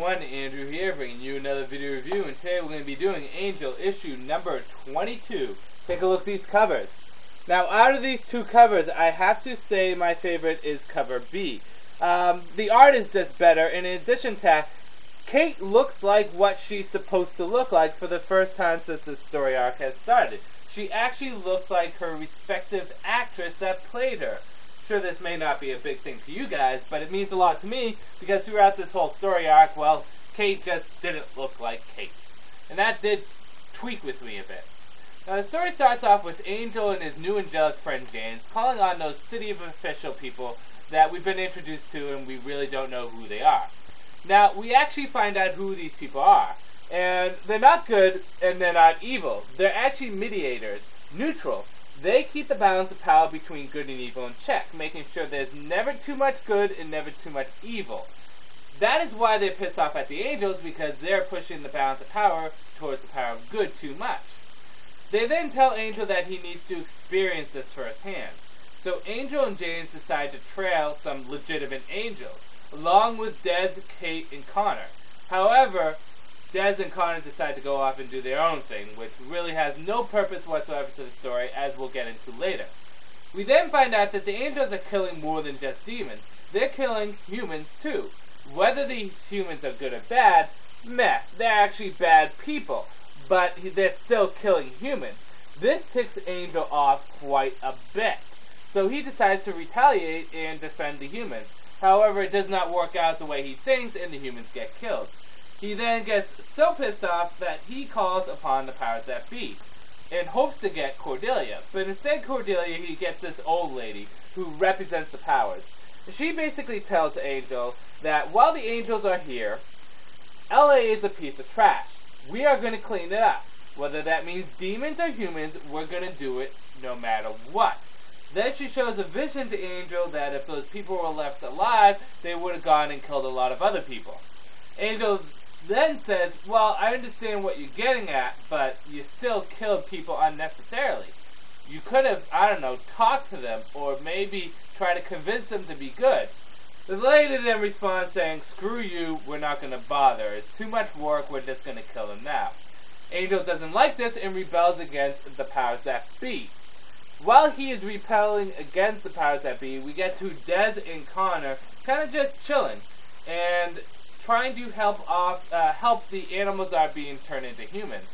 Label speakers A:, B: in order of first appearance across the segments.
A: everyone, Andrew here, bringing you another video review, and today we're going to be doing Angel issue number 22. Take a look at these covers. Now, out of these two covers, I have to say my favorite is cover B. The art is just better, and in addition to that, Kate looks like what she's supposed to look like for the first time since this story arc has started. She actually looks like her respective actress that played her. Sure, this may not be a big thing to you guys, but it means a lot to me because throughout this whole story arc, well, Kate just didn't look like Kate. And that did tweak with me a bit. Now, the story starts off with Angel and his new angelic friend James calling on those city of official people that we've been introduced to and we really don't know who they are. Now, we actually find out who these people are. And they're not good and they're not evil. They're actually mediators, neutral. They keep the balance of power between good and evil in check, making sure there's never too much good and never too much evil. That is why they're pissed off at the angels, because they're pushing the balance of power towards the power of good too much. They then tell Angel that he needs to experience this firsthand. So Angel and James decide to trail some legitimate angels, along with Des, Kate, and Connor. However, Des and Connor decide to go off and do their own thing, which really has no purpose whatsoever to the story, as we'll get into later. We then find out that the angels are killing more than just demons. They're killing humans too. Whether these humans are good or bad, meh, they're actually bad people, but they're still killing humans. This ticks Angel off quite a bit, so he decides to retaliate and defend the humans. However, it does not work out the way he thinks, and the humans get killed. He then gets so pissed off that he calls upon the powers that be, and hopes to get Cordelia. But instead Cordelia, he gets this old lady, who represents the powers. She basically tells Angel that while the angels are here, LA is a piece of trash. We are going to clean it up. Whether that means demons or humans, we're going to do it no matter what. Then she shows a vision to Angel that if those people were left alive, they would have gone and killed a lot of other people. Angel then says, well, I understand what you're getting at, but you still killed people unnecessarily. You could have, I don't know, talked to them, or maybe try to convince them to be good. The lady then responds saying, screw you, we're not going to bother. It's too much work, we're just going to kill them now. Angel doesn't like this and rebels against the powers that be. While he is repelling against the powers that be, we get to Des and Connor kind of just chilling and trying to help the animals that are being turned into humans.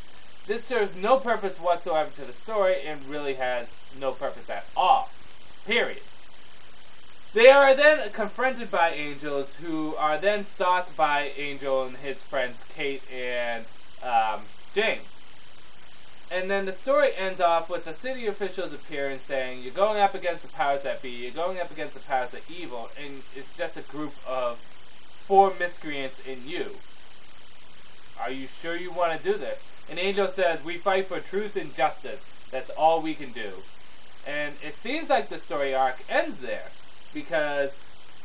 A: This serves no purpose whatsoever to the story and really has no purpose at all. Period. They are then confronted by angels, who are then stalked by Angel and his friends Kate and James. And then the story ends off with the city officials appearing saying, you're going up against the powers that be, you're going up against the powers of evil, and it's just a group of 4 miscreants in you. Are you sure you want to do this? And Angel says, we fight for truth and justice. That's all we can do. And it seems like the story arc ends there, because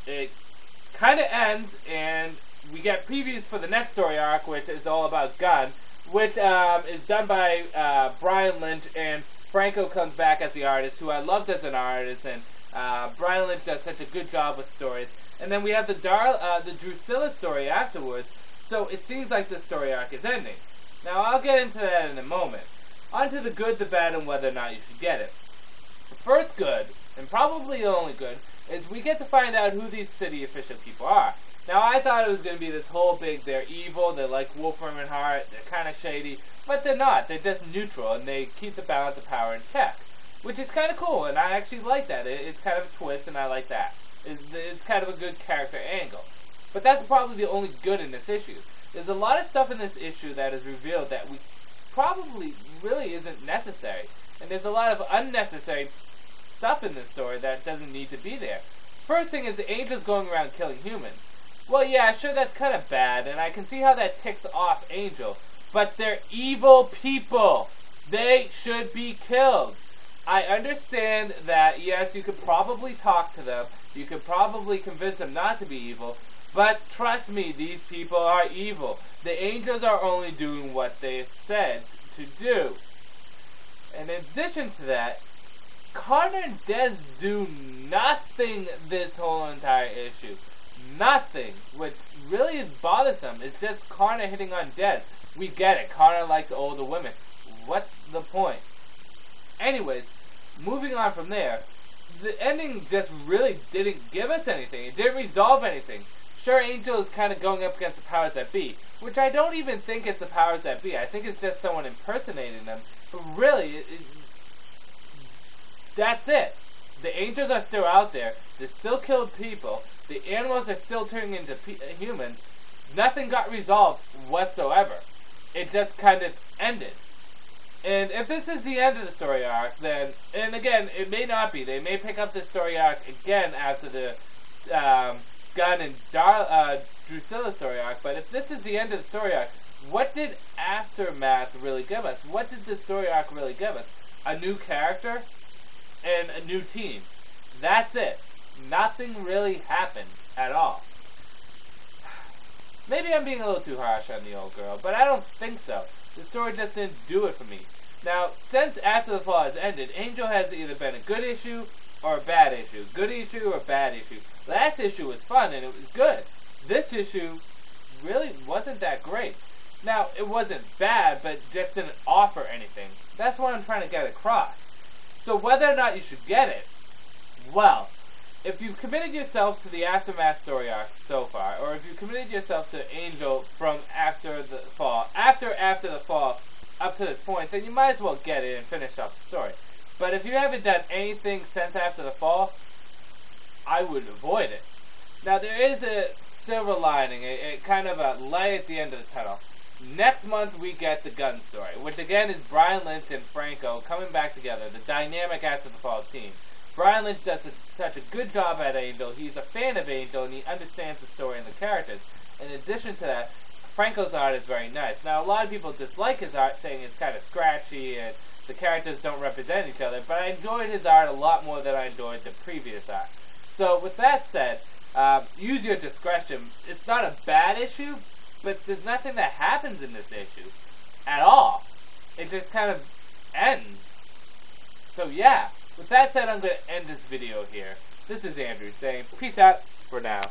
A: it kind of ends and we get previews for the next story arc, which is all about Gunn, which is done by Brian Lynch, and Franco comes back as the artist, who I loved as an artist, and Brian Lynch does such a good job with stories. And then we have the Drusilla story afterwards, so it seems like the story arc is ending. Now, I'll get into that in a moment. On to the good, the bad, and whether or not you should get it. The first good, and probably the only good, is we get to find out who these city official people are. Now, I thought it was going to be this whole big, they're evil, they're like Wolfram and Hart, they're kind of shady, but they're not. They're just neutral, and they keep the balance of power in check, which is kind of cool, and I actually like that. It's kind of a twist, and I like that. It's kind of a good character angle. But that's probably the only good in this issue. There's a lot of stuff in this issue that is revealed that we probably really isn't necessary, and there's a lot of unnecessary stuff in this story that doesn't need to be there. First thing is the angels going around killing humans. Well, yeah, sure, that's kind of bad, and I can see how that ticks off Angel, but they're evil people. They should be killed. I understand that, yes, you could probably talk to them, you could probably convince them not to be evil, but trust me, these people are evil. The angels are only doing what they said to do. And in addition to that, Connor and Des do nothing this whole entire issue. nothing, which really is bothersome. It's just Connor hitting on Des. We get it. Connor likes older women. What's the point? Anyways, moving on from there, the ending just really didn't give us anything. It didn't resolve anything. Sure, Angel is kind of going up against the powers that be, which I don't even think it's the powers that be. I think it's just someone impersonating them. But really, that's it. The angels are still out there. They still killed people. The animals are still turning into humans. Nothing got resolved whatsoever. It just kind of ended. And if this is the end of the story arc, then, and again, it may not be. They may pick up the story arc again after the Gunn and Drusilla story arc, but if this is the end of the story arc, what did Aftermath really give us? What did the story arc really give us? A new character and a new team. That's it. Nothing really happened at all. Maybe I'm being a little too harsh on the old girl, but I don't think so. The story just didn't do it for me. Now, since After the Fall has ended, Angel has either been a good issue or a bad issue. Good issue or bad issue. Last issue was fun and it was good. This issue really wasn't that great. Now, it wasn't bad, but just didn't offer anything. That's what I'm trying to get across. So whether or not you should get it, well, if you've committed yourself to the Aftermath story arc so far, or if you've committed yourself to Angel from After the Fall, after the Fall, up to this point, then you might as well get it and finish off the story. But if you haven't done anything since After the Fall, I would avoid it. Now, there is a silver lining, a kind of a light at the end of the tunnel. Next month, we get the Gunn story, which again is Brian Lynch and Franco coming back together, the dynamic After the Fall team. Brian Lynch does such a good job at Angel. He's a fan of Angel, and he understands the story and the characters. In addition to that, Franco's art is very nice. Now, a lot of people dislike his art, saying it's kind of scratchy and the characters don't represent each other, but I enjoyed his art a lot more than I enjoyed the previous art. So, with that said, use your discretion. It's not a bad issue, but there's nothing that happens in this issue at all. It just kind of ends. So, yeah. With that said, I'm going to end this video here. This is Andrew saying peace out for now.